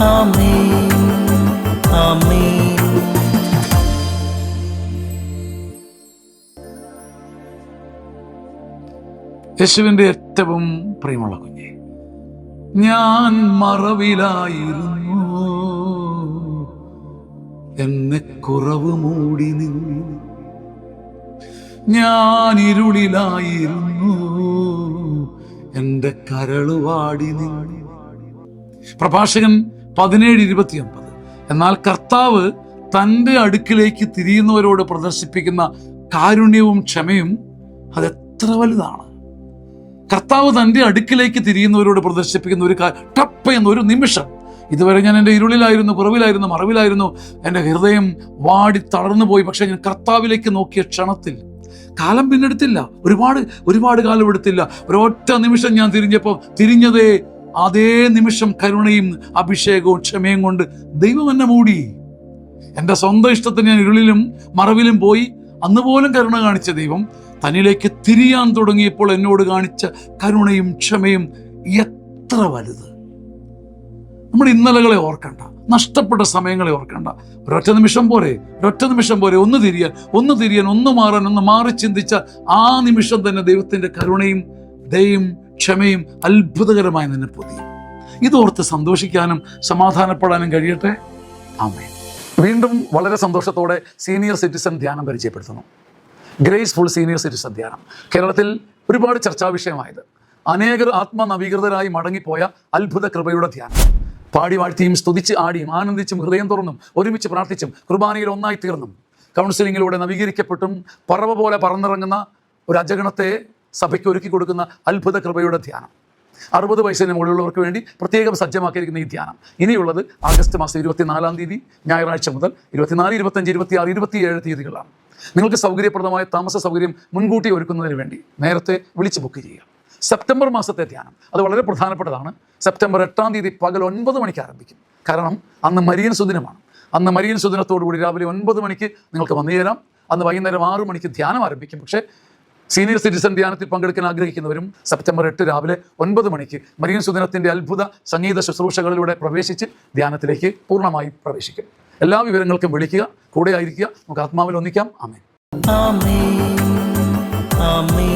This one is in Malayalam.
ആമേൻ ആമേൻ. യേശുവിൻ്റെ ഏറ്റവും പ്രിയമുള്ള കുഞ്ഞെ, ഞാൻ മറവിലായിരുന്നു, എന്നെ കുറവ് മൂടി നിന്നു. ഞാൻ ഇരുളിലായിരുന്നു, എൻ്റെ കരളുവാടി നിന്നു. പ്രഭാഷകൻ 17:29. എന്നാൽ കർത്താവ് തൻ്റെ അടുക്കിലേക്ക് തിരിയുന്നവരോട് പ്രദർശിപ്പിക്കുന്ന കാരുണ്യവും ക്ഷമയും അതെത്ര വലുതാണ്. കർത്താവ് തൻ്റെ അടുക്കിലേക്ക് തിരിയുന്നവരോട് പ്രദർശിപ്പിക്കുന്ന ഒരു ടപ്പ് എന്ന ഒരു നിമിഷം. ഇതുവരെ ഞാൻ എൻ്റെ ഇരുളിലായിരുന്നു, കുറവിലായിരുന്നു, മറവിലായിരുന്നു, എൻ്റെ ഹൃദയം വാടി തളർന്നു പോയി. പക്ഷെ ഞാൻ കർത്താവിലേക്ക് നോക്കിയ ക്ഷണത്തിൽ കാലം പിന്നെടുത്തില്ല, ഒരുപാട് കാലം എടുത്തില്ല. ഒരൊറ്റ നിമിഷം ഞാൻ തിരിഞ്ഞതേ അതേ നിമിഷം കരുണയും അഭിഷേകവും ക്ഷമയും കൊണ്ട് ദൈവം എന്നെ മൂടി. എൻ്റെ സ്വന്തം ഇഷ്ടത്തിന് ഞാൻ ഇരുളിലും മറവിലും പോയി. അന്ന് പോലും കരുണ കാണിച്ച ദൈവം തന്നിലേക്ക് തിരിയാൻ തുടങ്ങിയപ്പോൾ എന്നോട് കാണിച്ച കരുണയും ക്ഷമയും എത്ര വലുത്. നമ്മുടെ ഇന്നലകളെ ഓർക്കണ്ട, നഷ്ടപ്പെട്ട സമയങ്ങളെ ഓർക്കണ്ട. ഒരൊറ്റ നിമിഷം പോരെ ഒന്ന് തിരിയാൻ, ഒന്ന് മാറാൻ, ഒന്ന് മാറി ചിന്തിച്ച ആ നിമിഷം തന്നെ ദൈവത്തിൻ്റെ കരുണയും ദയയും ക്ഷമയും അത്ഭുതകരമായി നിന്നെ പൊതിയും. ഇതോർത്ത് സന്തോഷിക്കാനും സമാധാനപ്പെടാനും കഴിയട്ടെ. ആമേൻ. വീണ്ടും വളരെ സന്തോഷത്തോടെ സീനിയർ സിറ്റിസൺ ധ്യാനം പരിചയപ്പെടുത്തുന്നു. ഗ്രേസ്ഫുൾ സീനിയർ സിറ്റിസൺ ധ്യാനം കേരളത്തിൽ ഒരുപാട് ചർച്ചാ വിഷയമായത്. അനേകർ ആത്മനവീകൃതരായി മടങ്ങിപ്പോയ അത്ഭുത കൃപയുടെ ധ്യാനം. പാടി വാഴ്ത്തിയും സ്തുതിച്ച് ആടിയും ആനന്ദിച്ചും ഹൃദയം തുറന്നും ഒരുമിച്ച് പ്രാർത്ഥിച്ചും കുർബാനയിൽ ഒന്നായി തീർന്നും കൗൺസിലിങ്ങിലൂടെ നവീകരിക്കപ്പെട്ടും പറവ പോലെ പറന്നിറങ്ങുന്ന ഒരു അജഗണത്തെ സഭയ്ക്ക് ഒരുക്കി കൊടുക്കുന്ന അത്ഭുത കൃപയുടെ ധ്യാനം. 60 വയസ്സിന് മുകളിലുള്ളവർക്ക് വേണ്ടി പ്രത്യേകം സജ്ജമാക്കിയിരിക്കുന്ന ഈ ധ്യാനം ഇനിയുള്ളത് ആഗസ്റ്റ് മാസം 24 തീയതി ഞായറാഴ്ച മുതൽ 24, 25, 26, 27 തീയതികളാണ്. നിങ്ങൾക്ക് സൗകര്യപ്രദമായ താമസ സൗകര്യം മുൻകൂട്ടി ഒരുക്കുന്നതിന് വേണ്ടി നേരത്തെ വിളിച്ച് ബുക്ക് ചെയ്യുക. സെപ്റ്റംബർ മാസത്തെ ധ്യാനം അത് വളരെ പ്രധാനപ്പെട്ടതാണ്. സെപ്റ്റംബർ 8 തീയതി പകൽ 9 മണിക്ക് ആരംഭിക്കും. കാരണം അന്ന് മരിയൻ സുദിനമാണ്. അന്ന് മരിയൻ സുദിനത്തോടുകൂടി രാവിലെ 9 മണിക്ക് നിങ്ങൾക്ക് വന്നു ചേരാം. അന്ന് വൈകുന്നേരം 6 മണിക്ക് ധ്യാനം ആരംഭിക്കും. പക്ഷേ സീനിയർ സിറ്റിസൺ ധ്യാനത്തിൽ പങ്കെടുക്കാൻ ആഗ്രഹിക്കുന്നവരും സെപ്റ്റംബർ 8 രാവിലെ 9 മണിക്ക് മരിയൻ സുദിനത്തിൻ്റെ അത്ഭുത സംഗീത ശുശ്രൂഷകളിലൂടെ പ്രവേശിച്ച് ധ്യാനത്തിലേക്ക് പൂർണ്ണമായും പ്രവേശിക്കും. എല്ലാ വിവരങ്ങൾക്കും വിളിക്കുക, കൂടെ ആയിരിക്കുക. നമുക്ക് ആത്മാവിൽ ഒന്നിക്കാം. ആമേൻ. ആമേൻ ആമേൻ.